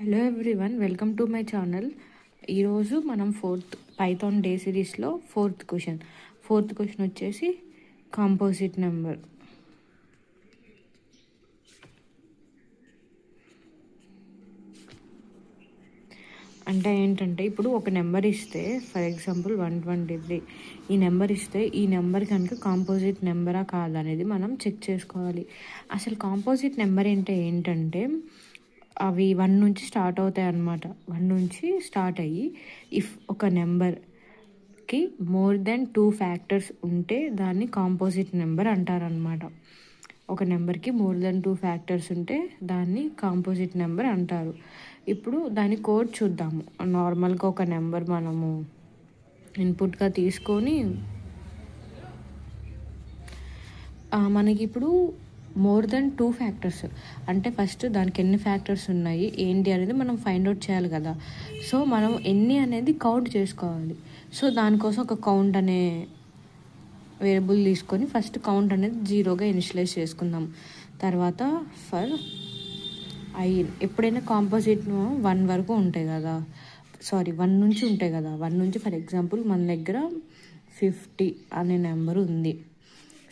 Hello everyone, welcome to my channel. ఈరోజు మనం Python day సిరీస్లో ఫోర్త్ క్వశ్చన్ వచ్చేసి కాంపోజిట్ నెంబర్. అంటే ఏంటంటే, ఇప్పుడు ఒక నెంబర్ ఇస్తే, ఫర్ ఎగ్జాంపుల్ 123 ఈ నెంబర్ ఇస్తే, ఈ నెంబర్ కనుక కాంపోజిట్ నెంబరా కాదనేది మనం చెక్ చేసుకోవాలి. అసలు కాంపోజిట్ నెంబర్ ఏంటంటే అవి 1 నుంచి స్టార్ట్ అవుతాయి అన్నమాట. 1 నుంచి స్టార్ట్ అయ్యి ఇఫ్ ఒక నెంబర్కి మోర్ దెన్ 2 ఫ్యాక్టర్స్ ఉంటే దాన్ని కాంపోజిట్ నెంబర్ అంటారనమాట. ఒక నెంబర్కి మోర్ దెన్ 2 ఫ్యాక్టర్స్ ఉంటే దాన్ని కాంపోజిట్ నెంబర్ అంటారు. ఇప్పుడు దాని కోడ్ చూద్దాము. నార్మల్గా ఒక నెంబర్ మనము ఇన్పుట్గా తీసుకొని మనకి ఇప్పుడు మోర్ దెన్ 2 ఫ్యాక్టర్స్ అంటే ఫస్ట్ దానికి ఎన్ని ఫ్యాక్టర్స్ ఉన్నాయి ఏంటి అనేది మనం ఫైండ్ అవుట్ చేయాలి కదా. సో మనం ఎన్ని అనేది కౌంట్ చేసుకోవాలి. సో దానికోసం ఒక కౌంట్ అనే వేరియబుల్ తీసుకొని ఫస్ట్ కౌంట్ అనేది 0గా ఇనిషియలైజ్ చేసుకుందాం. తర్వాత ఫర్ ఐ ఎప్పుడైనా కాంపోజిట్ 1 వరకు ఉంటాయి కదా, 1 నుంచి ఉంటాయి కదా. 1 నుంచి ఫర్ ఎగ్జాంపుల్ మన దగ్గర 50 అనే నెంబర్ ఉంది.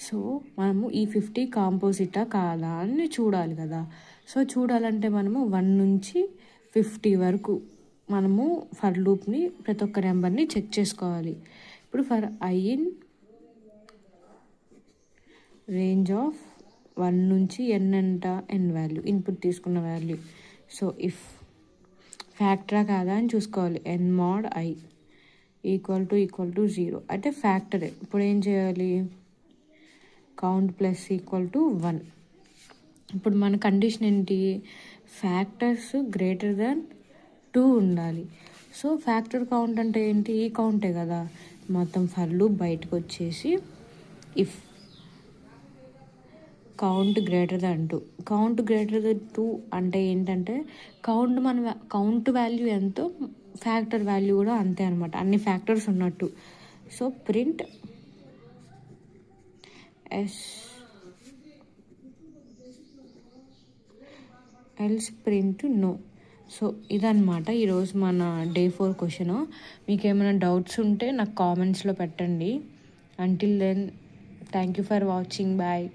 సో మనము ఈ 50 కాంపోజిటా కాదా అని చూడాలి కదా. సో చూడాలంటే మనము 1 నుంచి 50 వరకు మనము ఫర్ లూప్ని ప్రతి ఒక్క నెంబర్ని చెక్ చేసుకోవాలి. ఇప్పుడు for I in range of 1 నుంచి ఎన్ అంట ఎన్ వాల్యూ ఇన్పుట్ తీసుకున్న వాల్యూ. సో ఇఫ్ ఫ్యాక్టరా కాదా అని చూసుకోవాలి. ఎన్ మోడ్ ఐ ఈక్వల్ టు 0 అంటే ఫ్యాక్టరే. ఇప్పుడు ఏం చేయాలి, కౌంట్ ప్లస్ ఈక్వల్ టు 1. ఇప్పుడు మన కండిషన్ ఏంటి, ఫ్యాక్టర్స్ గ్రేటర్ దాన్ 2 ఉండాలి. సో ఫ్యాక్టర్ కౌంట్ అంటే ఏంటి, ఈ కౌంటే కదా. మొత్తం ఫర్ లూప్ బయటకు వచ్చేసి if count greater than 2, count greater than 2 అంటే ఏంటంటే కౌంట్ వాల్యూ ఎంతో ఫ్యాక్టర్ వాల్యూ కూడా అంతే అనమాట, అన్ని ఫ్యాక్టర్స్ ఉన్నట్టు. So print else print no. So ఇదన్నమాట ఈరోజు మన డే 4 క్వశ్చన్. మీకు ఏమైనా డౌట్స్ ఉంటే నాకు కామెంట్స్లో పెట్టండి. Until then, thank you for watching. Bye.